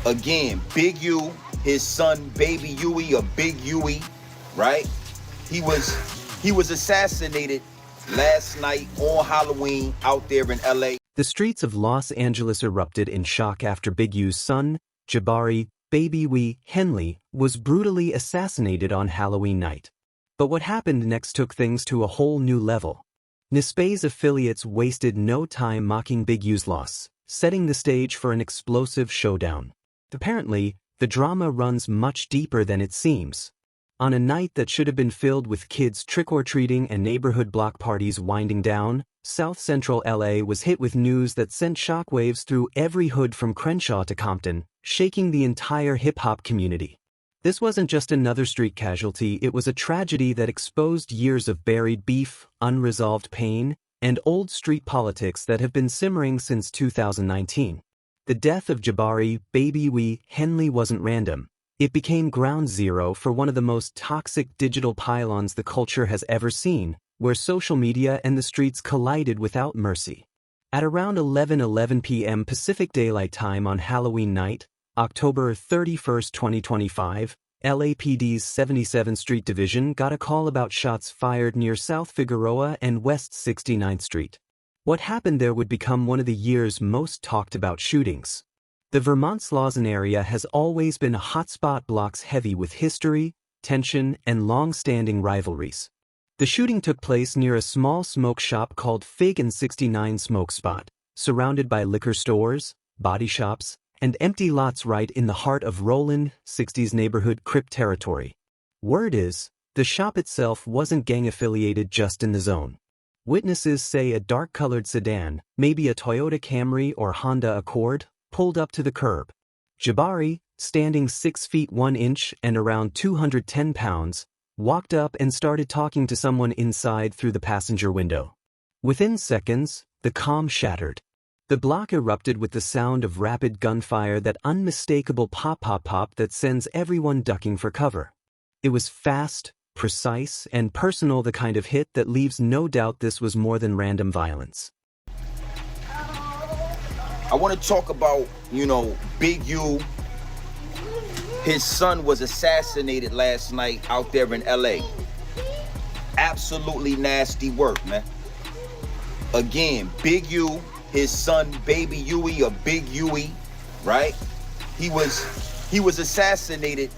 Again, Big U, his son Baby Huey, or Big Huey, right? He was assassinated last night on Halloween out there in LA. The streets of Los Angeles erupted in shock after Big U's son, Jabari, Baby Wee Henley, was brutally assassinated on Halloween night. But what happened next took things to a whole new level. Nipsey's affiliates wasted no time mocking Big U's loss, setting the stage for an explosive showdown. Apparently, the drama runs much deeper than it seems. On a night that should have been filled with kids trick-or-treating and neighborhood block parties winding down, South Central LA was hit with news that sent shockwaves through every hood from Crenshaw to Compton, shaking the entire hip-hop community. This wasn't just another street casualty, it was a tragedy that exposed years of buried beef, unresolved pain, and old street politics that have been simmering since 2019. The death of Jabari, Baby Wee Henley wasn't random. It became ground zero for one of the most toxic digital pylons the culture has ever seen, where social media and the streets collided without mercy. At around 11:11 p.m. Pacific Daylight Time on Halloween night, October 31, 2025, LAPD's 77th Street Division got a call about shots fired near South Figueroa and West 69th Street. What happened there would become one of the year's most talked about shootings. The Vermont Slauson area has always been a hotspot, blocks heavy with history, tension, and long-standing rivalries. The shooting took place near a small smoke shop called Fig and 69 Smoke Spot, surrounded by liquor stores, body shops, and empty lots right in the heart of Roland, 60s neighborhood Crip territory. Word is, the shop itself wasn't gang-affiliated just in the zone. Witnesses say a dark-colored sedan, maybe a Toyota Camry or Honda Accord, pulled up to the curb. Jabari, standing 6 feet 1 inch and around 210 pounds, walked up and started talking to someone inside through the passenger window. Within seconds, the calm shattered. The block erupted with the sound of rapid gunfire, that unmistakable pop-pop-pop that sends everyone ducking for cover. It was fast, precise, and personal, the kind of hit that leaves no doubt this was more than random violence. I want to talk about, Big U. His son was assassinated last night out there in LA. Absolutely nasty work, man. Again, Big U, his son Baby Huey, or Big Huey, right? He was assassinated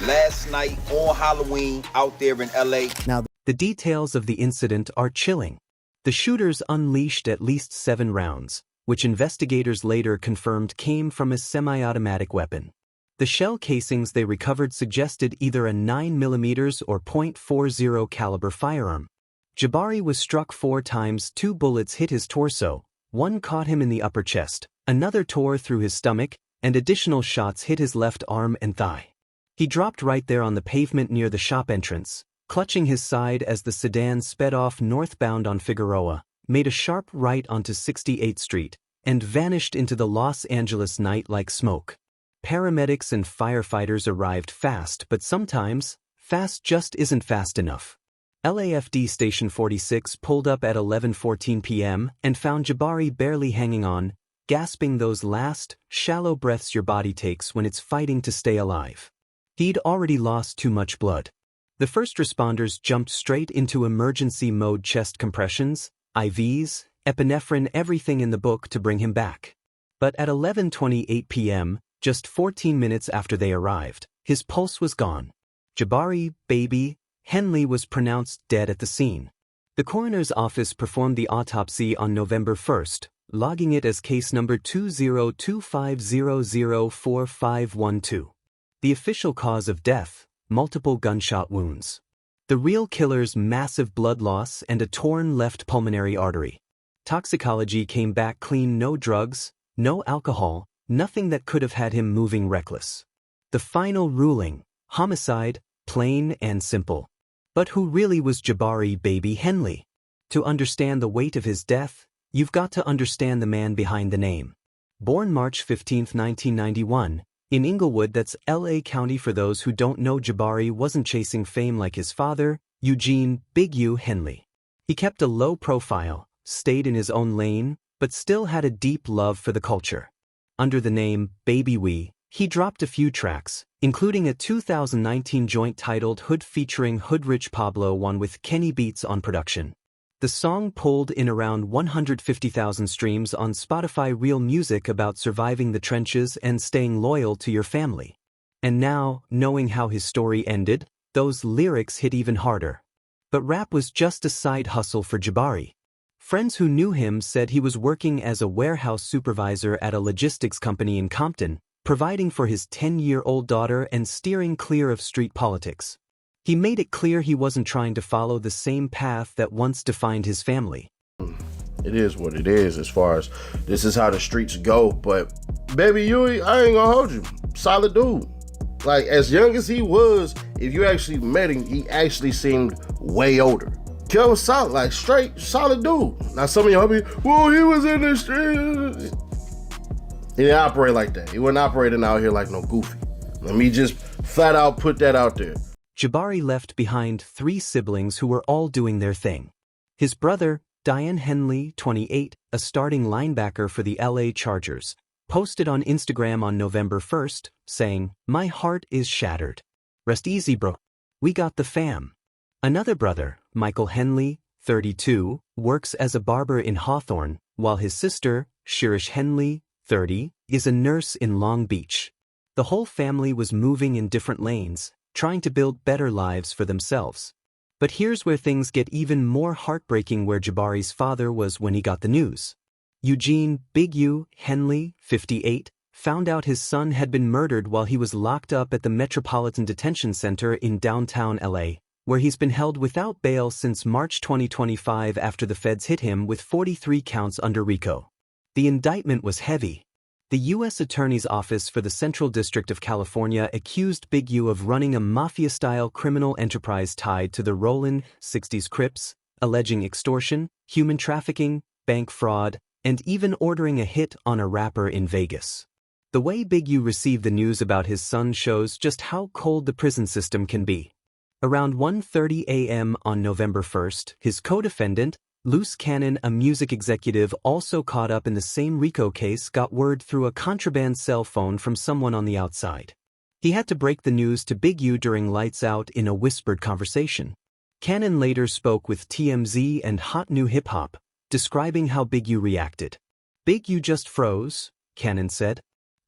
last night on Halloween out there in LA. Now, the details of the incident are chilling. The shooters unleashed at least 7 rounds, which investigators later confirmed came from a semi-automatic weapon. The shell casings they recovered suggested either a 9mm or .40 caliber firearm. Jabari was struck 4 times, 2 bullets hit his torso, 1 caught him in the upper chest, another tore through his stomach, and additional shots hit his left arm and thigh. He dropped right there on the pavement near the shop entrance, clutching his side as the sedan sped off northbound on Figueroa, made a sharp right onto 68th Street, and vanished into the Los Angeles night like smoke. Paramedics and firefighters arrived fast, but sometimes, fast just isn't fast enough. LAFD Station 46 pulled up at 11:14 p.m. and found Jabari barely hanging on, gasping those last, shallow breaths your body takes when it's fighting to stay alive. He'd already lost too much blood. The first responders jumped straight into emergency mode, chest compressions, IVs, epinephrine, everything in the book to bring him back. But at 11:28 p.m., just 14 minutes after they arrived, his pulse was gone. Jabari, Baby Henley, was pronounced dead at the scene. The coroner's office performed the autopsy on November 1st, logging it as case number 2025004512. The official cause of death, multiple gunshot wounds. The real killer's massive blood loss and a torn left pulmonary artery. Toxicology came back clean, no drugs, no alcohol, nothing that could have had him moving reckless. The final ruling, homicide, plain and simple. But who really was Jabari Baby Henley? To understand the weight of his death, you've got to understand the man behind the name. Born March 15, 1991, in Inglewood, that's LA County. For those who don't know, Jabari wasn't chasing fame like his father, Eugene Big U Henley. He kept a low profile, stayed in his own lane, but still had a deep love for the culture. Under the name Baby Wee, He dropped a few tracks, including a 2019 joint titled Hood featuring Hood Rich Pablo One with Kenny Beats on production. The song pulled in around 150,000 streams on Spotify Real Music about surviving the trenches and staying loyal to your family. And now, knowing how his story ended, those lyrics hit even harder. But rap was just a side hustle for Jabari. Friends who knew him said he was working as a warehouse supervisor at a logistics company in Compton, providing for his 10-year-old daughter and steering clear of street politics. He made it clear he wasn't trying to follow the same path that once defined his family. It is what it is as far as this is how the streets go, but Baby Huey, I ain't gonna hold you. Solid dude. Like, as young as he was, if you actually met him, he actually seemed way older. Kel was solid, like straight, solid dude. Now some of y'all be, well, he was in the street. He didn't operate like that. He wasn't operating out here like no goofy. Let me just flat out put that out there. Jabari left behind 3 siblings who were all doing their thing. His brother, Diane Henley, 28, a starting linebacker for the LA Chargers, posted on Instagram on November 1st, saying, "My heart is shattered. Rest easy, bro. We got the fam." Another brother, Michael Henley, 32, works as a barber in Hawthorne, while his sister, Shirish Henley, 30, is a nurse in Long Beach. The whole family was moving in different lanes, trying to build better lives for themselves. But here's where things get even more heartbreaking, where Jabari's father was when he got the news. Eugene Big U Henley, 58, found out his son had been murdered while he was locked up at the Metropolitan Detention Center in downtown LA, where he's been held without bail since March 2025 after the feds hit him with 43 counts under RICO. The indictment was heavy. The U.S. Attorney's Office for the Central District of California accused Big U of running a mafia-style criminal enterprise tied to the Rollin' 60s Crips, alleging extortion, human trafficking, bank fraud, and even ordering a hit on a rapper in Vegas. The way Big U received the news about his son shows just how cold the prison system can be. Around 1:30 a.m. on November 1st, his co-defendant, Loose Cannon, a music executive also caught up in the same RICO case, got word through a contraband cell phone from someone on the outside. He had to break the news to Big U during lights out in a whispered conversation. Cannon later spoke with TMZ and Hot New Hip Hop, describing how Big U reacted. "Big U just froze," Cannon said.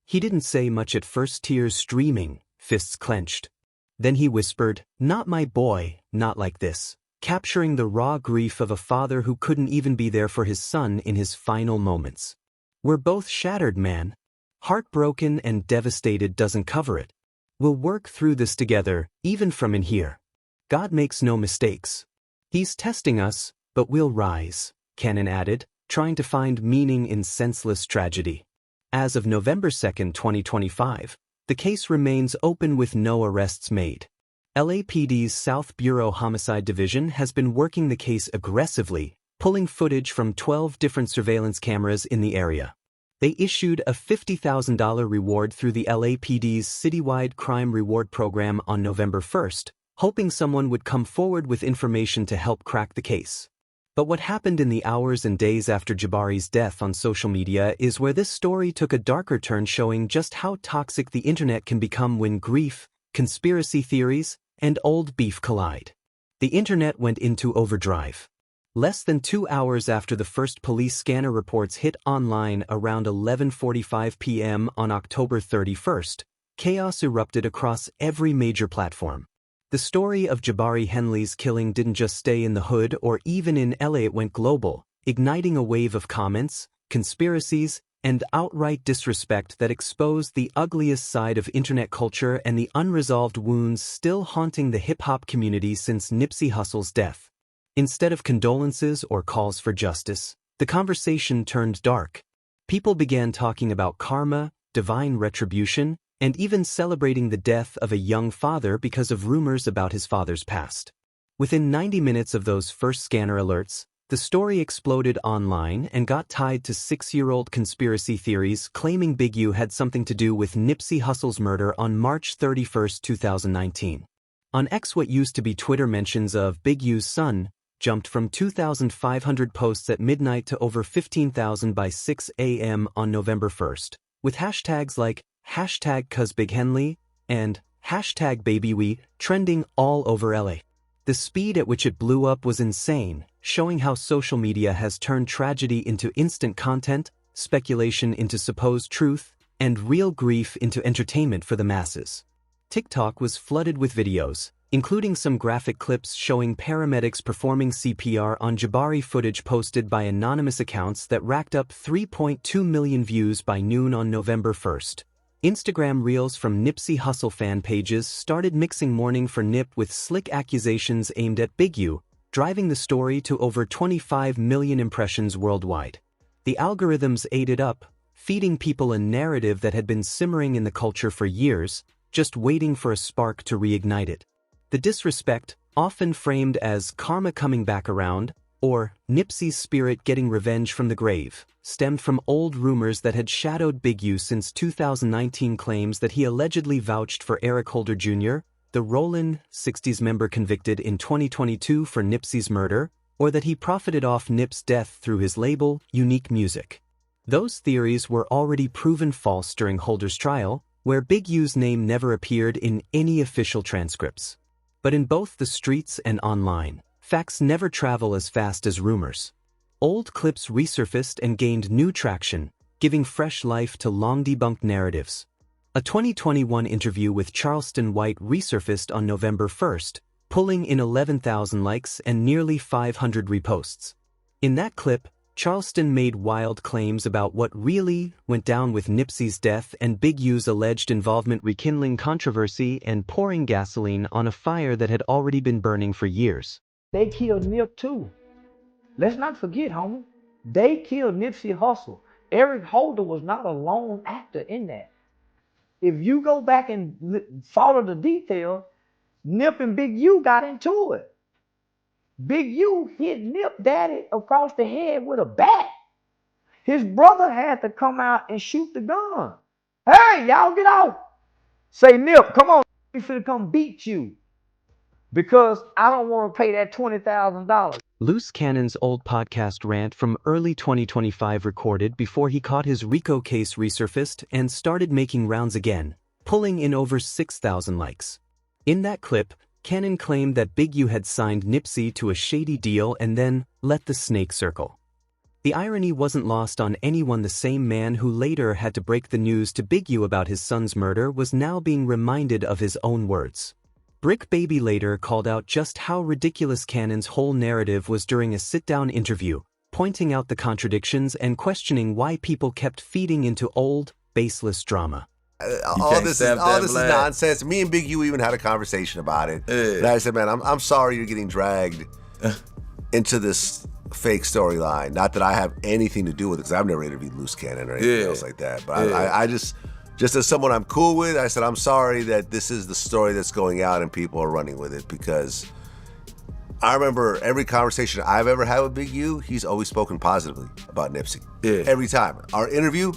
"He didn't say much at first, tears streaming, fists clenched. Then he whispered, 'Not my boy, not like this,' capturing the raw grief of a father who couldn't even be there for his son in his final moments. We're both shattered, man. Heartbroken and devastated doesn't cover it. We'll work through this together, even from in here. God makes no mistakes. He's testing us, but we'll rise," Cannon added, trying to find meaning in senseless tragedy. As of November 2, 2025, the case remains open with no arrests made. LAPD's South Bureau Homicide Division has been working the case aggressively, pulling footage from 12 different surveillance cameras in the area. They issued a $50,000 reward through the LAPD's citywide crime reward program on November 1st, hoping someone would come forward with information to help crack the case. But what happened in the hours and days after Jabari's death on social media is where this story took a darker turn, showing just how toxic the internet can become when grief, conspiracy theories, and old beef collide. The internet went into overdrive. Less than 2 hours after the first police scanner reports hit online around 11:45 p.m. on October 31st, chaos erupted across every major platform. The story of Jabari Henley's killing didn't just stay in the hood or even in LA, it went global, igniting a wave of comments, conspiracies, and outright disrespect that exposed the ugliest side of internet culture and the unresolved wounds still haunting the hip-hop community since Nipsey Hussle's death. Instead of condolences or calls for justice, the conversation turned dark. People began talking about karma, divine retribution, and even celebrating the death of a young father because of rumors about his father's past. Within 90 minutes of those first scanner alerts, the story exploded online and got tied to 6-year-old conspiracy theories claiming Big U had something to do with Nipsey Hussle's murder on March 31, 2019. On X, what used to be Twitter, mentions of Big U's son jumped from 2,500 posts at midnight to over 15,000 by 6 a.m. on November 1st, with hashtags like hashtag #CuzBigHenley, and hashtag BabyWe trending all over LA. The speed at which it blew up was insane, showing how social media has turned tragedy into instant content, speculation into supposed truth, and real grief into entertainment for the masses. TikTok was flooded with videos, including some graphic clips showing paramedics performing CPR on Jabari, footage posted by anonymous accounts that racked up 3.2 million views by noon on November 1st. Instagram reels from Nipsey Hussle fan pages started mixing mourning for Nip with slick accusations aimed at Big U, driving the story to over 25 million impressions worldwide. The algorithms ate it up, feeding people a narrative that had been simmering in the culture for years, just waiting for a spark to reignite it. The disrespect, often framed as karma coming back around, or Nipsey's spirit getting revenge from the grave, stemmed from old rumors that had shadowed Big U since 2019. Claims that he allegedly vouched for Eric Holder Jr., the Rollin' 60s member convicted in 2022 for Nipsey's murder, or that he profited off Nip's death through his label, Unique Music. Those theories were already proven false during Holder's trial, where Big U's name never appeared in any official transcripts. But in both the streets and online, facts never travel as fast as rumors. Old clips resurfaced and gained new traction, giving fresh life to long-debunked narratives. A 2021 interview with Charleston White resurfaced on November 1st, pulling in 11,000 likes and nearly 500 reposts. In that clip, Charleston made wild claims about what really went down with Nipsey's death and Big U's alleged involvement, rekindling controversy and pouring gasoline on a fire that had already been burning for years. They killed Nip too. Let's not forget, homie. They killed Nipsey Hussle. Eric Holder was not a lone actor in that. If you go back and follow the details, Nip and Big U got into it. Big U hit Nip Daddy across the head with a bat. His brother had to come out and shoot the gun. Hey, y'all get out. Say, Nip, come on, we finna come beat you. Because I don't want to pay that $20,000. Loose Cannon's old podcast rant from early 2025 recorded before he caught his RICO case resurfaced and started making rounds again, pulling in over 6,000 likes. In that clip, Cannon claimed that Big U had signed Nipsey to a shady deal and then let the snake circle. The irony wasn't lost on anyone. The same man who later had to break the news to Big U about his son's murder was now being reminded of his own words. Brick Baby later called out just how ridiculous Cannon's whole narrative was during a sit-down interview, pointing out the contradictions and questioning why people kept feeding into old, baseless drama. All this is nonsense. Me and Big U even had a conversation about it. And I said, man, I'm sorry you're getting dragged into this fake storyline. Not that I have anything to do with it, because I've never interviewed Loose Cannon or anything else like that. But I just as someone I'm cool with, I said, I'm sorry that this is the story that's going out and people are running with it, because I remember every conversation I've ever had with Big U, he's always spoken positively about Nipsey. Every time. Our interview,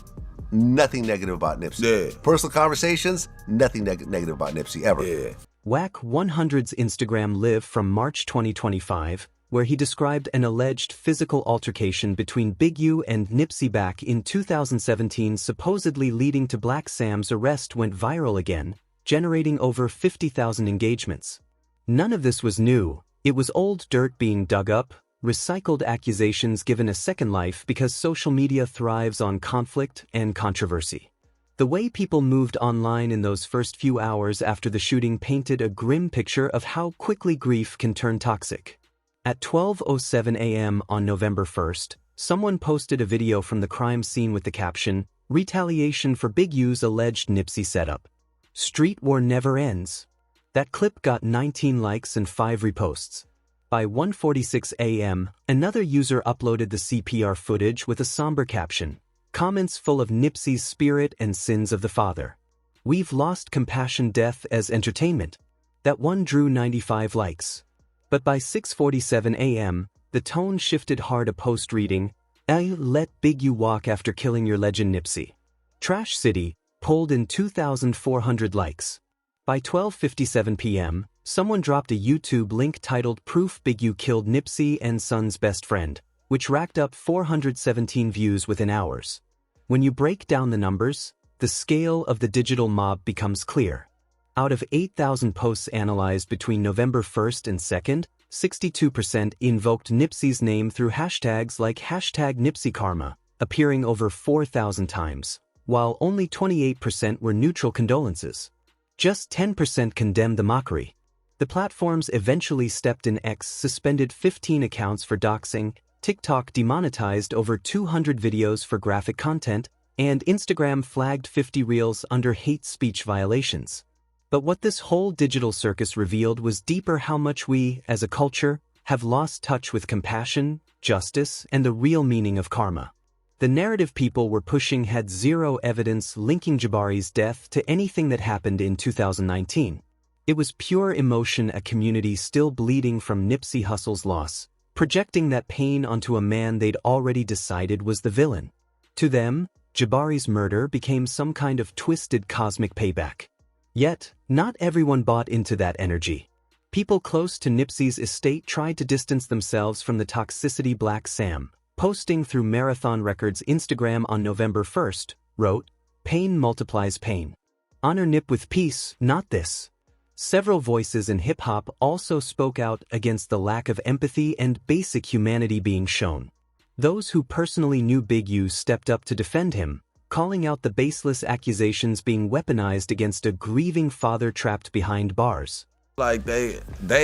nothing negative about Nipsey. Personal conversations, nothing negative about Nipsey, ever. Whack 100's Instagram Live from March 2025, where he described an alleged physical altercation between Big U and Nipsey back in 2017, supposedly leading to Black Sam's arrest, went viral again, generating over 50,000 engagements. None of this was new. It was old dirt being dug up, recycled accusations given a second life, because social media thrives on conflict and controversy. The way people moved online in those first few hours after the shooting painted a grim picture of how quickly grief can turn toxic. At 12:07 a.m. on November 1st, someone posted a video from the crime scene with the caption, "Retaliation for Big U's alleged Nipsey setup. Street war never ends." That clip got 19 likes and 5 reposts. By 1:46 a.m., another user uploaded the CPR footage with a somber caption, comments full of Nipsey's spirit and sins of the father. "We've lost compassion, death as entertainment." That one drew 95 likes. But by 6:47 a.m., the tone shifted hard. A post reading, "I let Big U walk after killing your legend Nipsey. Trash City," pulled in 2,400 likes. By 12:57 p.m., someone dropped a YouTube link titled "Proof Big U Killed Nipsey and Son's Best Friend," which racked up 417 views within hours. When you break down the numbers, the the scale of the digital mob becomes clear. Out of 8,000 posts analyzed between November 1st and 2nd, 62% invoked Nipsey's name through hashtags like #NipseyKarma, appearing over 4,000 times, while only 28% were neutral condolences. Just 10% condemned the mockery. The platforms eventually stepped in. X suspended 15 accounts for doxing, TikTok demonetized over 200 videos for graphic content, and Instagram flagged 50 reels under hate speech violations. But what this whole digital circus revealed was deeper: how much we, as a culture, have lost touch with compassion, justice, and the real meaning of karma. The narrative people were pushing had zero evidence linking Jabari's death to anything that happened in 2019. It was pure emotion, a community still bleeding from Nipsey Hussle's loss, projecting that pain onto a man they'd already decided was the villain. To them, Jabari's murder became some kind of twisted cosmic payback. Yet, not everyone bought into that energy. People close to Nipsey's estate tried to distance themselves from the toxicity. Black Sam, posting through Marathon Records Instagram on November 1st, wrote, "Pain multiplies pain. Honor Nip with peace, not this." Several voices in hip-hop also spoke out against the lack of empathy and basic humanity being shown. Those who personally knew Big U stepped up to defend him, calling out the baseless accusations being weaponized against a grieving father trapped behind bars. Like they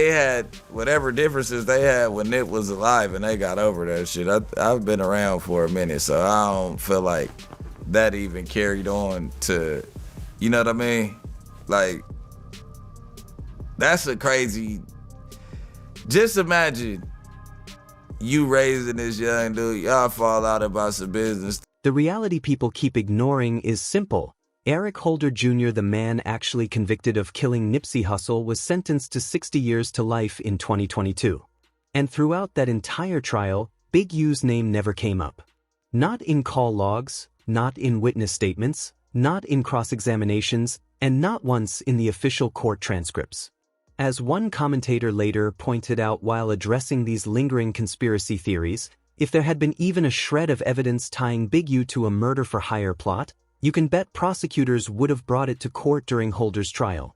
had whatever differences they had when Nip was alive, and they got over that shit. I've been around for a minute, so I don't feel like that even carried on to, you know what I mean? Like, that's a crazy, just imagine you raising this young dude, y'all fall out about some business. The reality people keep ignoring is simple. Eric Holder Jr., the man actually convicted of killing Nipsey Hussle, was sentenced to 60 years to life in 2022. And throughout that entire trial, Big U's name never came up. Not in call logs, not in witness statements, not in cross-examinations, and not once in the official court transcripts. As one commentator later pointed out while addressing these lingering conspiracy theories, if there had been even a shred of evidence tying Big U to a murder-for-hire plot, you can bet prosecutors would have brought it to court during Holder's trial.